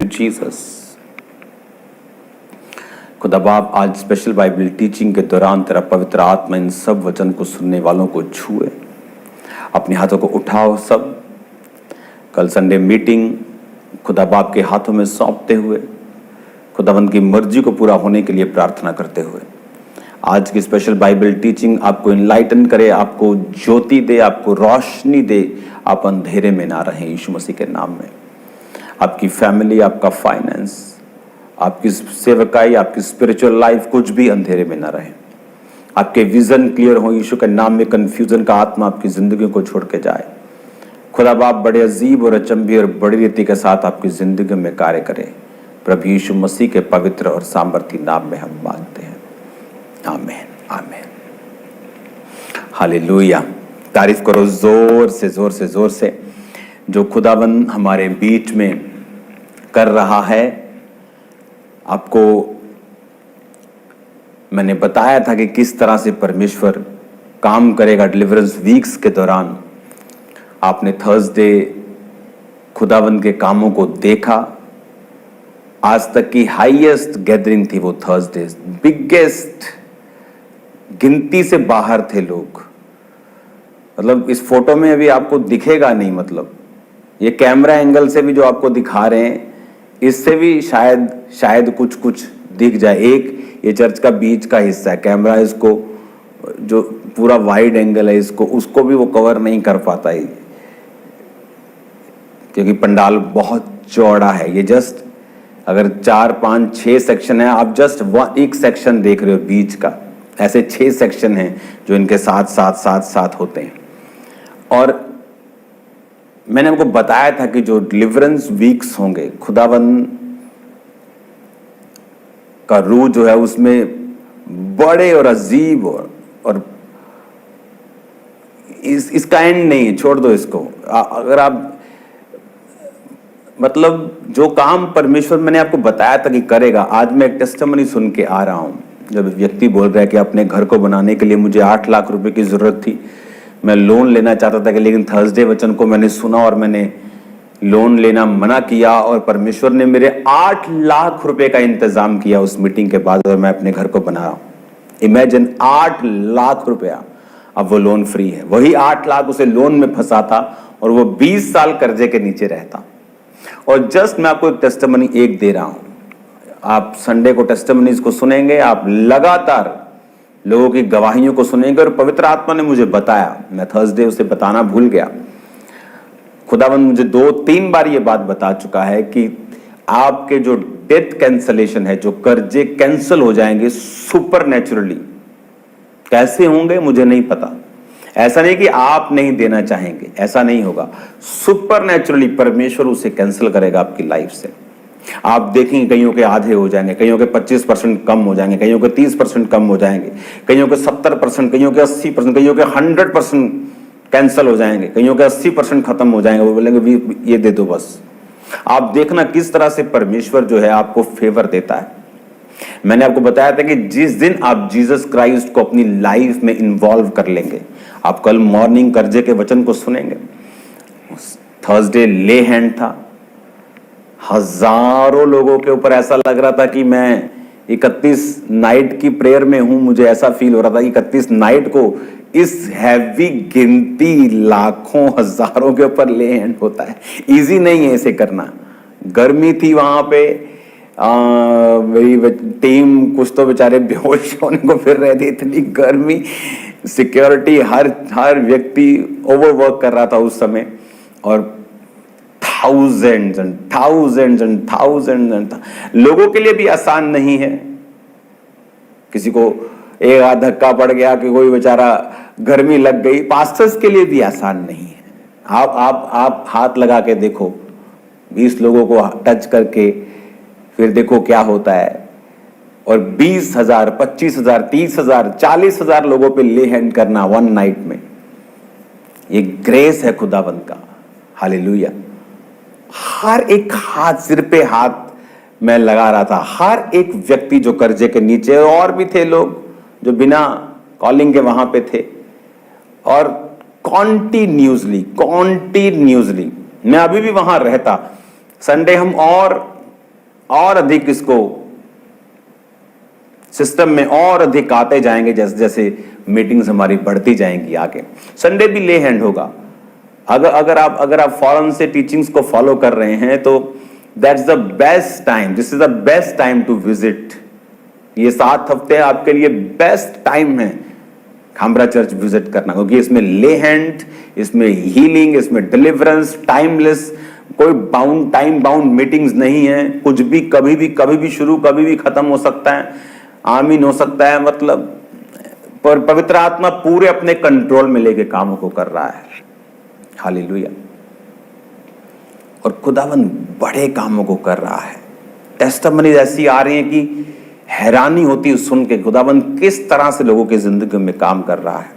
Jesus. खुदा बाप, आज स्पेशल बाइबल टीचिंग के दौरान तेरा पवित्र आत्मा इन सब वचन को सुनने वालों को छुए, अपने हाथों को उठाओ। सब कल संडे मीटिंग खुदा बाप के हाथों में सौंपते हुए खुदावंद की मर्जी को पूरा होने के लिए प्रार्थना करते हुए आज की स्पेशल बाइबल टीचिंग आपको इनलाइटन करे, आपको ज्योति दे, आपको रोशनी दे, आप अंधेरे में ना रहें यीशु मसीह के नाम में। आपकी फैमिली, आपका फाइनेंस, आपकी सेवकाई, आपकी स्पिरिचुअल लाइफ, कुछ भी अंधेरे में ना रहे। आपके विजन क्लियर हो यीशु के नाम में। कंफ्यूजन का आत्मा आपकी जिंदगी को छोड़ के जाए। खुदा बाप बड़े अजीब और अचंभी और बड़ी रीति के साथ आपकी जिंदगी में कार्य करे। प्रभु यीशु मसीह के पवित्र और सामर्थी नाम में हम मांगते हैं, आमीन आमीन। हालेलुया। तारीफ करो जोर से जोर से जोर से जो खुदावंद हमारे बीच में कर रहा है। आपको मैंने बताया था कि किस तरह से परमेश्वर काम करेगा डिलीवरेंस वीक्स के दौरान। आपने थर्सडे खुदावंद के कामों को देखा। आज तक की हाईएस्ट गैदरिंग थी वो थर्सडे, बिगेस्ट, गिनती से बाहर थे लोग। मतलब इस फोटो में अभी आपको दिखेगा नहीं, मतलब ये कैमरा एंगल से भी जो आपको दिखा रहे हैं इससे भी शायद कुछ कुछ दिख जाए। एक ये चर्च का बीच का हिस्सा है, कैमरा इसको जो पूरा वाइड एंगल है इसको उसको भी वो कवर नहीं कर पाता है क्योंकि पंडाल बहुत चौड़ा है। ये जस्ट अगर 4 5 6 सेक्शन है, आप जस्ट एक सेक्शन देख रहे हो बीच का। ऐसे 6 सेक्शन हैं जो इनके साथ होते हैं। और मैंने आपको बताया था कि जो डिलीवरेंस वीक्स होंगे, खुदावन का रूह जो है उसमें बड़े और अजीब और इसका एंड नहीं, छोड़ दो इसको। अगर आप मतलब जो काम परमेश्वर मैंने आपको बताया था कि करेगा, आज मैं एक टेस्टिमनी सुन के आ रहा हूं। जब व्यक्ति बोल रहा है कि अपने घर को बनाने के लिए मुझे 8 लाख रुपए की जरूरत थी, मैं लोन लेना चाहता था कि लेकिन थर्सडे वचन को मैंने सुना और मैंने लोन लेना मना किया और परमेश्वर ने मेरे 8 लाख रुपए का इंतजाम किया उस मीटिंग के बाद और मैं अपने घर को बना रहा हूं। इमेजिन 8 लाख रुपया, अब वो लोन फ्री है। वही 8 लाख उसे लोन में फंसा था और वो 20 साल कर्जे के नीचे रहता। और जस्ट मैं आपको एक टेस्टिमनी एक दे रहा हूं। आप संडे को टेस्टिमनीज को सुनेंगे, आप लगातार लोगों की गवाहियों को सुनेंगे। और पवित्र आत्मा ने मुझे बताया, मैं थर्सडे उसे बताना भूल गया। खुदावंद मुझे 2-3 बार ये बात बता चुका है कि आपके जो डेथ कैंसलेशन है, जो कर्जे कैंसिल हो जाएंगे सुपरनैचुरली। कैसे होंगे मुझे नहीं पता। ऐसा नहीं कि आप नहीं देना चाहेंगे, ऐसा नहीं होगा। सुपरनैचुरली परमेश्वर उसे कैंसिल करेगा आपकी लाइफ से। आप देखेंगे कईयों के आधे हो जाएंगे, कईयों के 25% कम हो जाएंगे, कईयों के 30% कम हो जाएंगे, कईयों के 70%, कईयों के 80%, कईयों के 100% कैंसिल हो जाएंगे, कईयों के 80% खत्म हो जाएंगे। वो बोलेंगे ये दे दो बस। आप देखना किस तरह से परमेश्वर जो है आपको फेवर देता है। मैंने आपको बताया था कि जिस दिन आप जीसस क्राइस्ट को अपनी लाइफ में इन्वॉल्व कर लेंगे, आप कल मॉर्निंग कर्जे के वचन को सुनेंगे। थर्सडे ले हैंड था, हजारों लोगों के ऊपर ऐसा लग रहा था कि मैं 31 नाइट की प्रेयर में हूं। मुझे ऐसा फील हो रहा था कि 31 नाइट को इस हैवी गिनती लाखों हजारों के ऊपर ले हैंड होता है। इजी नहीं है इसे करना। गर्मी थी वहां पे, मेरी टीम कुछ तो बेचारे बेहोश होने को फिर रहे थे, इतनी गर्मी, सिक्योरिटी, हर व्यक्ति ओवरवर्क कर रहा था उस समय। और थाउजेंड्स एंड लोगों के लिए भी आसान नहीं है। किसी को एक आध धक्का पड़ गया कि कोई बेचारा गर्मी लग गई, पास्टर्स के लिए भी आसान नहीं है। आप हाथ लगा के देखो, 20 लोगों को टच करके फिर देखो क्या होता है। और 20,000, 25,000, 30,000, 40,000 लोगों पे ले हैंड करना 1 नाइट में, ये ग्रेस है खुदावंद का। हालेलुया। हर एक हाथ, सिर पे हाथ मैं लगा रहा था। हर एक व्यक्ति जो कर्जे के नीचे, और भी थे लोग जो बिना कॉलिंग के वहां पे थे। और कॉन्टिन्यूसली मैं अभी भी वहां रहता। संडे हम और और अधिक इसको सिस्टम में और अधिक आते जाएंगे, जैसे जैसे मीटिंग्स हमारी बढ़ती जाएंगी आगे। संडे भी ले हैंड होगा। अगर आप फॉरन से टीचिंग्स को फॉलो कर रहे हैं तो that's the best time, this is the best time to visit. ये 7 हफ्ते आपके लिए बेस्ट टाइम है खामरा चर्च विजिट करना, क्योंकि इसमें ले हैंड, इसमें हीलिंग, इसमें डिलीवरेंस, टाइमलेस, कोई टाइम बाउंड मीटिंग्स नहीं है। कुछ भी कभी भी शुरू, कभी भी खत्म हो सकता है, आमीन हो सकता है। मतलब पर पवित्र आत्मा पूरे अपने कंट्रोल में लेके कामों को कर रहा है। हालेलुया। और खुदावन बड़े कामों को कर रहा है। टेस्टिमनीज ऐसी आ रही हैं कि हैरानी होती है सुन के, खुदावन किस तरह से लोगों की जिंदगी में काम कर रहा है।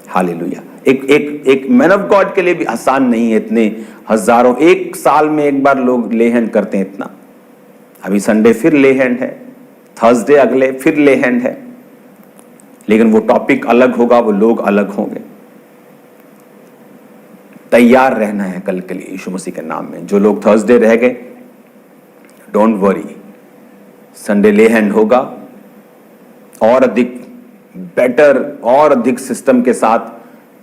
हालेलुया। एक मैन ऑफ गॉड के लिए भी आसान नहीं है, इतने हजारों, एक साल में एक बार लोग ले हैंड करते हैं इतना। अभी संडे फिर ले हैंड है, थर्सडे अगले फिर ले हैंड है, लेकिन वो टॉपिक अलग होगा, वो लोग अलग होंगे। तैयार रहना है कल के लिए यीशु मसीह के नाम में। जो लोग थर्सडे रह गए, डोंट वरी, संडे ले हैंड होगा, और अधिक बेटर और अधिक सिस्टम के साथ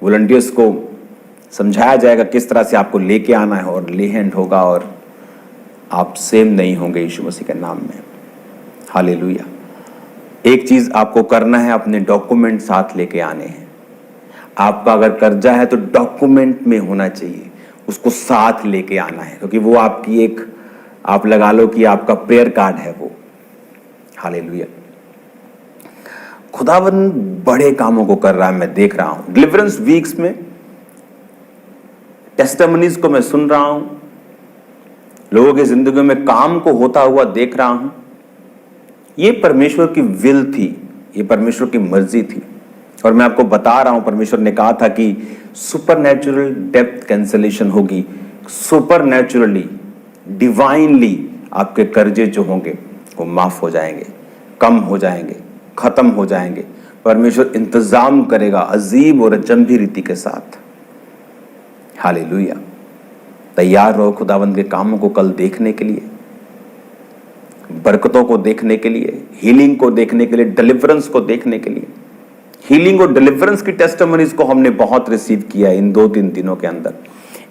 वॉलंटियर्स को समझाया जाएगा किस तरह से आपको लेके आना है, और ले हैंड होगा और आप सेम नहीं होंगे यीशु मसीह के नाम में। हालेलुया। एक चीज आपको करना है, अपने डॉक्यूमेंट साथ लेके आने हैं। आपका अगर कर्जा है तो डॉक्यूमेंट में होना चाहिए, उसको साथ लेके आना है, क्योंकि वो आपकी एक, आप लगा लो कि आपका प्रेयर कार्ड है वो। हालेलुया। खुदावन बड़े कामों को कर रहा है, मैं देख रहा हूं। डिलीवरेंस वीक्स में टेस्टिमनीज को मैं सुन रहा हूं, लोगों की जिंदगी में काम को होता हुआ देख रहा हूं। ये परमेश्वर की विल थी, ये परमेश्वर की मर्जी थी। और मैं आपको बता रहा हूं, परमेश्वर ने कहा था कि सुपरनैचुरल डेप्थ कैंसलेशन होगी, सुपरनैचुरली, डिवाइनली आपके कर्जे जो होंगे वो माफ हो जाएंगे, कम हो जाएंगे, खत्म हो जाएंगे। परमेश्वर इंतजाम करेगा अजीब और अचंभी रीति के साथ। हालेलुया। तैयार रहो खुदावंद के कामों को कल देखने के लिए, बरकतों को देखने के लिए, हीलिंग को देखने के लिए, डिलीवरेंस को देखने के लिए। हीलिंग और डिलीवरेंस की टेस्टिमनीज को हमने बहुत रिसीव किया है इन 2-3 दिनों के अंदर।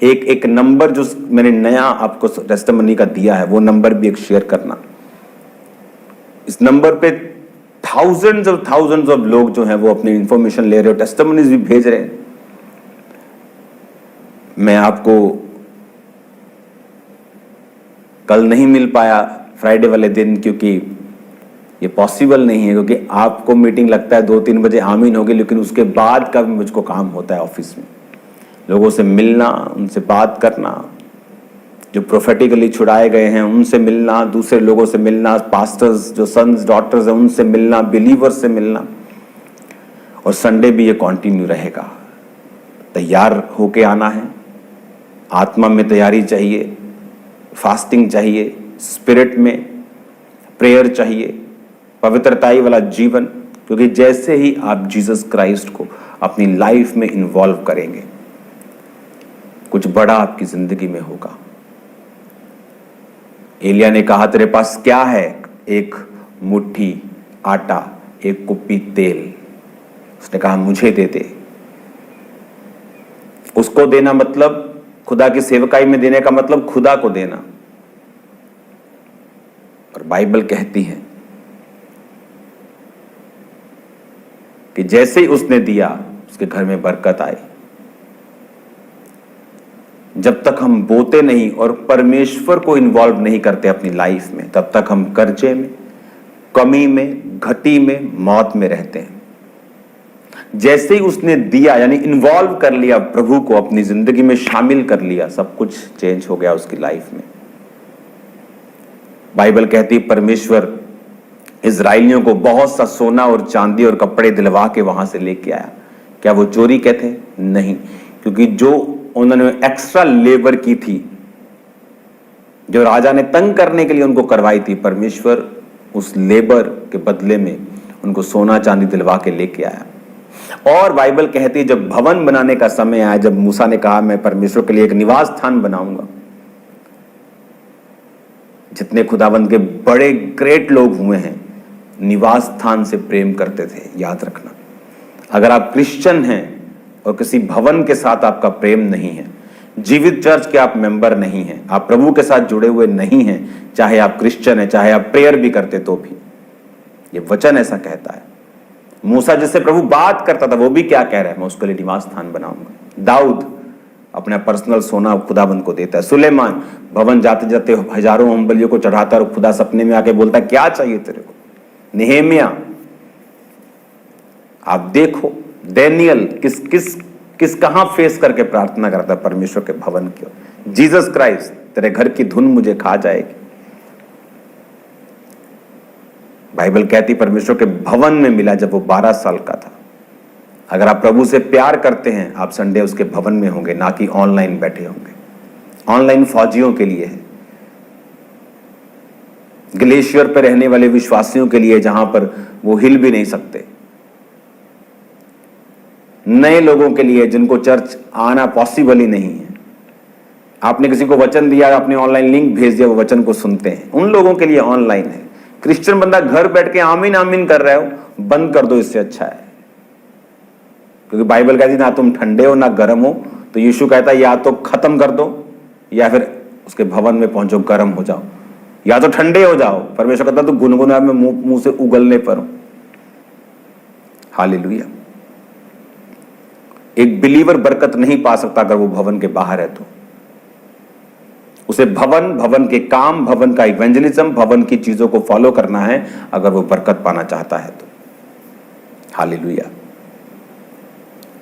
एक नंबर जो मैंने नया आपको टेस्टिमनी का दिया है, वो नंबर भी एक शेयर करना। इस नंबर पे थाउजेंड्स ऑफ लोग जो हैं वो अपनी इंफॉर्मेशन ले रहे हो, टेस्टिमनीज भी भेज रहे हैं। मैं आपको कल नहीं मिल पाया फ्राइडे वाले दिन, क्योंकि ये पॉसिबल नहीं है, क्योंकि आपको मीटिंग लगता है 2-3 बजे, आमीन होगी, लेकिन उसके बाद का भी मुझको काम होता है ऑफिस में, लोगों से मिलना, उनसे बात करना, जो प्रोफेटिकली छुड़ाए गए हैं उनसे मिलना, दूसरे लोगों से मिलना, पास्टर्स जो सन्स डॉटर्स हैं उनसे मिलना, बिलीवर्स से मिलना। और संडे भी ये कंटिन्यू रहेगा। तैयार होके आना है, आत्मा में तैयारी चाहिए, फास्टिंग चाहिए, स्पिरिट में प्रेयर चाहिए, पवित्रताई वाला जीवन, क्योंकि जैसे ही आप जीसस क्राइस्ट को अपनी लाइफ में इन्वॉल्व करेंगे, कुछ बड़ा आपकी जिंदगी में होगा। एलिया ने कहा तेरे पास क्या है? एक मुट्ठी आटा, एक कुप्पी तेल। उसने कहा मुझे दे दे। उसको देना मतलब खुदा की सेवकाई में देने का मतलब खुदा को देना। और बाइबल कहती है कि जैसे ही उसने दिया उसके घर में बरकत आई। जब तक हम बोते नहीं और परमेश्वर को इन्वॉल्व नहीं करते अपनी लाइफ में, तब तक हम कर्जे में, कमी में, घटी में, मौत में रहते हैं। जैसे ही उसने दिया, यानी इन्वॉल्व कर लिया, प्रभु को अपनी जिंदगी में शामिल कर लिया, सब कुछ चेंज हो गया उसकी लाइफ में। बाइबल कहती परमेश्वर इजराइलियों को बहुत सा सोना और चांदी और कपड़े दिलवा के वहां से लेके आया। क्या वो चोरी के थे? नहीं, क्योंकि जो उन्होंने एक्स्ट्रा लेबर की थी, जो राजा ने तंग करने के लिए उनको करवाई थी, परमेश्वर उस लेबर के बदले में उनको सोना चांदी दिलवा के लेके आया। और बाइबल कहती है जब भवन बनाने का समय आया, जब मूसा ने कहा मैं परमेश्वर के लिए एक निवास स्थान बनाऊंगा, जितने खुदाबंद के बड़े ग्रेट लोग हुए हैं, निवास स्थान से प्रेम करते थे। याद रखना, अगर आप क्रिश्चियन हैं और किसी भवन के साथ आपका प्रेम नहीं है, जीवित चर्च के आप मेंबर नहीं हैं, आप प्रभु के साथ जुड़े हुए नहीं हैं, चाहे आप क्रिश्चियन हैं, चाहे आप प्रेयर भी करते तो भी, ये वचन ऐसा कहता है। मूसा जिससे प्रभु बात करता था वो भी क्या कह रहा है, मैं उसके लिए निवास स्थान बनाऊंगा। दाऊद अपना पर्सनल सोना खुदाबंद को देता है। सुलेमान भवन जाते जाते हजारों होमबलियों को चढ़ाता और खुदा सपने में आके बोलता है क्या चाहिए तेरे को। नेहेमिया, आप देखो डैनियल किस कहां फेस करके प्रार्थना करता है परमेश्वर के भवन की। जीसस क्राइस्ट, तेरे घर की धुन मुझे खा जाएगी। बाइबल कहती परमेश्वर के भवन में मिला जब वो 12 साल का था। अगर आप प्रभु से प्यार करते हैं, आप संडे उसके भवन में होंगे, ना कि ऑनलाइन बैठे होंगे। ऑनलाइन फौजियों के लिए है, ग्लेशियर पर रहने वाले विश्वासियों के लिए, जहां पर वो हिल भी नहीं सकते, नए लोगों के लिए जिनको चर्च आना पॉसिबल ही नहीं है। आपने किसी को वचन दिया, आपने ऑनलाइन लिंक भेज दिया, वो वचन को सुनते हैं, उन लोगों के लिए ऑनलाइन है। क्रिश्चियन बंदा घर बैठ के आमीन आमीन कर रहे हो, बंद कर दो, इससे अच्छा है। क्योंकि बाइबल कहती ना तुम ठंडे हो ना गर्म हो, तो यीशु कहता है या तो खत्म कर दो या फिर उसके भवन में पहुंचो, गर्म हो जाओ, या तो ठंडे हो जाओ। परमेश्वर कहता तो गुनगुना में मुंह से उगलने पर हो। हालेलुया। एक बिलीवर बरकत नहीं पा सकता अगर वो भवन के बाहर है, तो उसे भवन के काम, भवन का इवेंजलिज्म, भवन की चीजों को फॉलो करना है अगर वो बरकत पाना चाहता है तो। हालेलुया।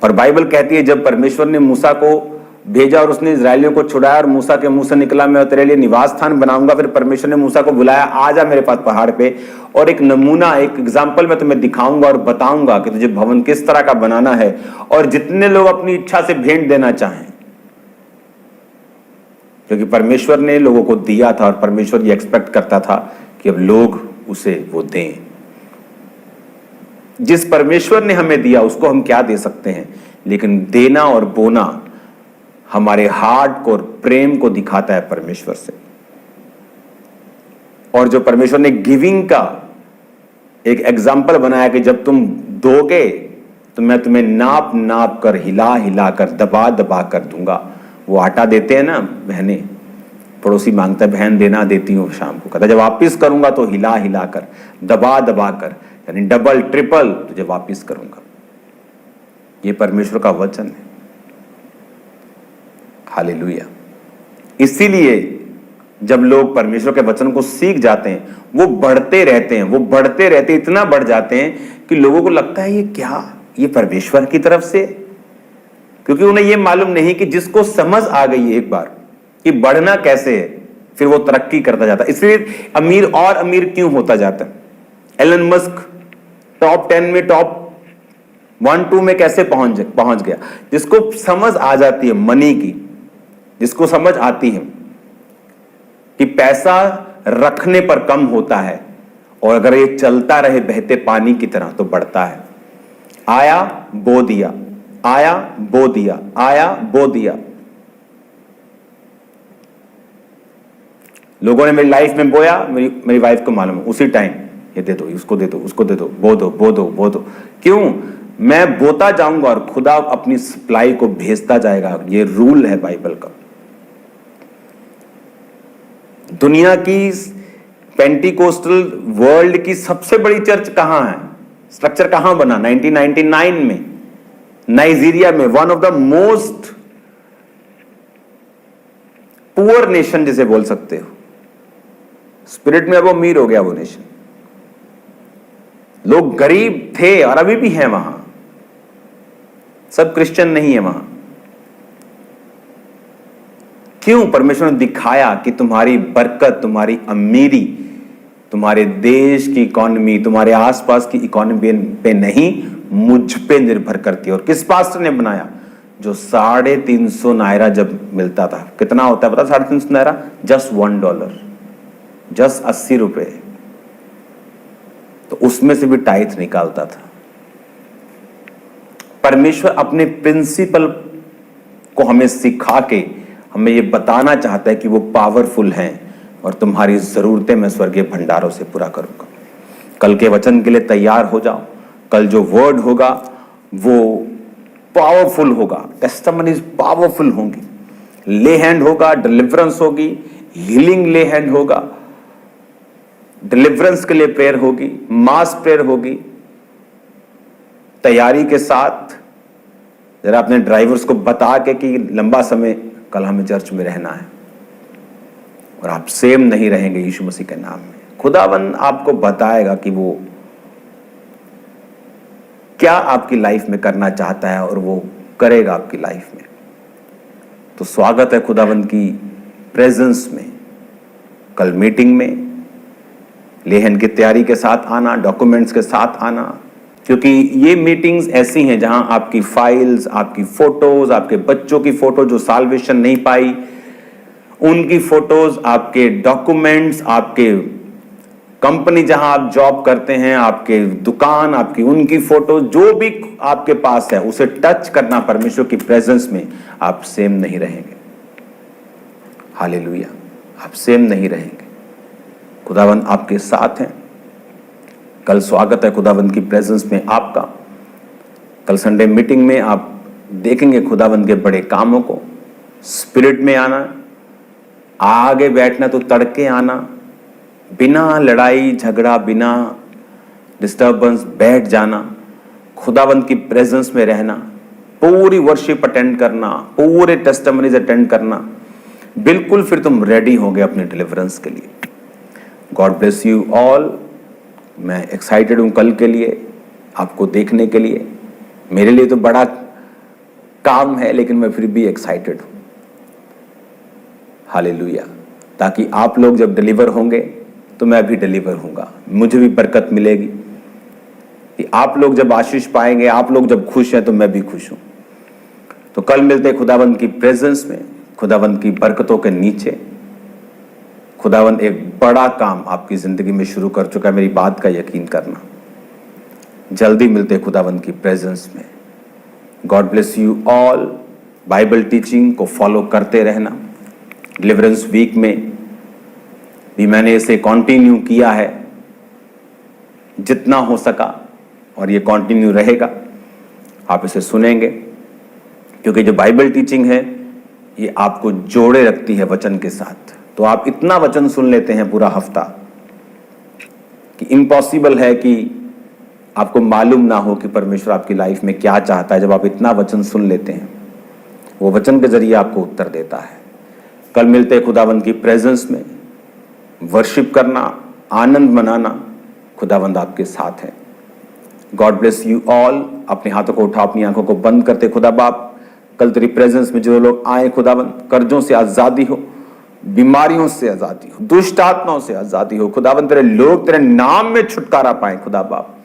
और बाइबल कहती है जब परमेश्वर ने मूसा को भेजा और उसने इजरायलियों को छुड़ाया और मूसा के मुंह से निकला मैं तेरे लिए निवास स्थान बनाऊंगा, फिर परमेश्वर ने मूसा को बुलाया, आ जा मेरे पास पहाड़ पे, और एक नमूना, एक एग्जाम्पल मैं तुम्हें दिखाऊंगा और बताऊंगा कि तुझे भवन किस तरह का बनाना है। और जितने लोग अपनी इच्छा से भेंट देना चाहें, क्योंकि परमेश्वर ने लोगों को दिया था और परमेश्वर ये एक्सपेक्ट करता था कि अब लोग उसे वो दें। जिस परमेश्वर ने हमें दिया उसको हम क्या दे सकते हैं, लेकिन देना और बोना हमारे हार्ट को और प्रेम को दिखाता है परमेश्वर से। और जो परमेश्वर ने गिविंग का एक एग्जाम्पल बनाया कि जब तुम दोगे तो मैं तुम्हें नाप नाप कर, हिला हिला कर, दबा दबा कर दूंगा। वो आटा देते हैं ना बहनें, पड़ोसी मांगता है बहन देना, देती हूँ शाम को, कहता जब वापिस करूंगा तो हिला हिला कर, दबा दबा कर, यानी डबल ट्रिपल तुझे वापिस करूंगा। ये परमेश्वर का वचन है। हालेलुया। इसीलिए जब लोग परमेश्वर के वचन को सीख जाते हैं वो बढ़ते रहते हैं, वो बढ़ते रहते, इतना बढ़ जाते हैं कि लोगों को लगता है ये क्या, ये परमेश्वर की तरफ से। क्योंकि उन्हें ये मालूम नहीं कि जिसको समझ आ गई है एक बार कि बढ़ना कैसे है, फिर वो तरक्की करता जाता है। इसलिए अमीर और अमीर क्यों होता जाता है। एलन मस्क टॉप 10 में, टॉप 1-2 में कैसे पहुंच गया। जिसको समझ आ जाती है मनी की, जिसको समझ आती है कि पैसा रखने पर कम होता है और अगर ये चलता रहे बहते पानी की तरह तो बढ़ता है। आया बो दिया, आया बो दिया, आया बो दिया। लोगों ने मेरी लाइफ में बोया, मेरी वाइफ को मालूम है, उसी टाइम ये दे दो, उसको दे दो, उसको दे दो, बो दो, बो दो, बो दो। क्यों? मैं बोता जाऊंगा और खुदा अपनी सप्लाई को भेजता जाएगा। ये रूल है बाइबल का। दुनिया की पेंटिकोस्टल वर्ल्ड की सबसे बड़ी चर्च कहां है, स्ट्रक्चर कहां बना? 1999 में नाइजीरिया में, one of the most poor nation जिसे बोल सकते हो। स्पिरिट में अब वो अमीर हो गया वो नेशन। लोग गरीब थे और अभी भी हैं वहां, सब क्रिश्चियन नहीं है वहां। क्यों? परमेश्वर ने दिखाया कि तुम्हारी बरकत, तुम्हारी अमीरी, तुम्हारे देश की इकोनॉमी, तुम्हारे आसपास की इकोनॉमी पे नहीं, मुझ पे निर्भर करती है। और किस पास्टर ने बनाया? जो 350 नायरा जब मिलता था, कितना होता है पता? 350 नायरा, जस्ट $1, जस्ट 80 रुपए, तो उसमें से भी टाइथ निकालता था। परमेश्वर अपने प्रिंसिपल को हमें सिखा के हमें ये बताना चाहता है कि वो पावरफुल हैं, और तुम्हारी जरूरतें मैं स्वर्गीय भंडारों से पूरा करूंगा। कल के वचन के लिए तैयार हो जाओ। कल जो वर्ड होगा वो पावरफुल होगा, टेस्टिमनीज पावरफुल होंगी, ले हैंड होगा, डिलीवरेंस होगी, हीलिंग ले हैंड होगा, डिलीवरेंस के लिए प्रेयर होगी, मास प्रेयर होगी। तैयारी के साथ जरा अपने ड्राइवर्स को बता के कि लंबा समय कल हमें चर्च में रहना है और आप सेम नहीं रहेंगे यीशु मसीह के नाम में। खुदावन आपको बताएगा कि वो क्या आपकी लाइफ में करना चाहता है और वो करेगा आपकी लाइफ में। तो स्वागत है खुदावन की प्रेजेंस में। कल मीटिंग में लेहन की तैयारी के साथ आना, डॉक्यूमेंट्स के साथ आना, क्योंकि ये मीटिंग्स ऐसी हैं जहां आपकी फाइल्स, आपकी फोटोज, आपके बच्चों की फोटो जो साल्वेशन नहीं पाई उनकी फोटोज, आपके डॉक्यूमेंट्स, आपके कंपनी जहां आप जॉब करते हैं, आपके दुकान, आपकी उनकी फोटो, जो भी आपके पास है उसे टच करना। परमेश्वर की प्रेजेंस में आप सेम नहीं रहेंगे। हालेलुया, आप सेम नहीं रहेंगे। खुदावन आपके साथ हैं। कल स्वागत है खुदावन की प्रेजेंस में आपका। कल संडे मीटिंग में आप देखेंगे खुदावन के बड़े कामों को। स्पिरिट में आना, आगे बैठना तो तड़के आना, बिना लड़ाई झगड़ा, बिना डिस्टर्बेंस बैठ जाना, खुदावंत की प्रेजेंस में रहना, पूरी वर्शिप अटेंड करना, पूरे टेस्टिमनीज अटेंड करना, बिल्कुल फिर तुम रेडी होगे अपने डिलीवरेंस के लिए। God bless you all. मैं एक्साइटेड हूं कल के लिए, आपको देखने के लिए। मेरे लिए तो बड़ा काम है लेकिन मैं फिर भी एक्साइटेड हूं। हालेलुया। ताकि आप लोग जब डिलीवर होंगे तो मैं भी डिलीवर होऊंगा, मुझे भी बरकत मिलेगी। कि आप लोग जब आशीष पाएंगे, आप लोग जब खुश हैं तो मैं भी खुश हूं। तो कल मिलते हैं खुदावंत की प्रेजेंस में, खुदावंत की बरकतों के नीचे। खुदावंत एक बड़ा काम आपकी जिंदगी में शुरू कर चुका है, मेरी बात का यकीन करना। जल्दी मिलते हैं खुदावंत की प्रेजेंस में। God bless you all. Bible teaching को फॉलो करते रहना। डिलीवरेंस वीक में भी मैंने इसे कंटिन्यू किया है जितना हो सका, और ये कंटिन्यू रहेगा। आप इसे सुनेंगे क्योंकि जो बाइबल टीचिंग है ये आपको जोड़े रखती है वचन के साथ। तो आप इतना वचन सुन लेते हैं पूरा हफ्ता कि इम्पॉसिबल है कि आपको मालूम ना हो कि परमेश्वर आपकी लाइफ में क्या चाहता है। जब आप इतना वचन सुन लेते हैं, वो वचन के जरिए आपको उत्तर देता है। कल मिलते हैं खुदावंद की प्रेजेंस में। वर्शिप करना, आनंद मनाना, खुदावंद आपके साथ है। God bless you all. अपने हाथों को उठा, अपनी आंखों को बंद करते। खुदा बाप, कल तेरी प्रेजेंस में जो लोग आए खुदावंद, कर्जों से आजादी हो, बीमारियों से आजादी हो, दुष्ट आत्माओं से आजादी हो। खुदावंद तेरे लोग तेरे नाम में छुटकारा पाए। खुदा बाप,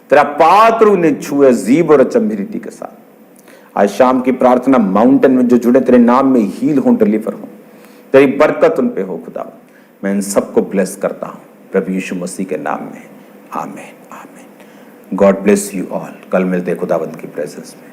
तेरा पात्र उन्हें छुए जीव और अचंभिरीति के साथ। आज शाम की प्रार्थना, माउंटेन में जो जुड़े तेरे नाम में हील हो, डिलीवर हो, तेरी बरकत उन पे हो। खुदा मैं इन सबको ब्लेस करता हूं प्रभु यीशु मसीह के नाम में। आमीन, आमीन। God bless you all. कल मिलते खुदावंद की प्रेजेंस में।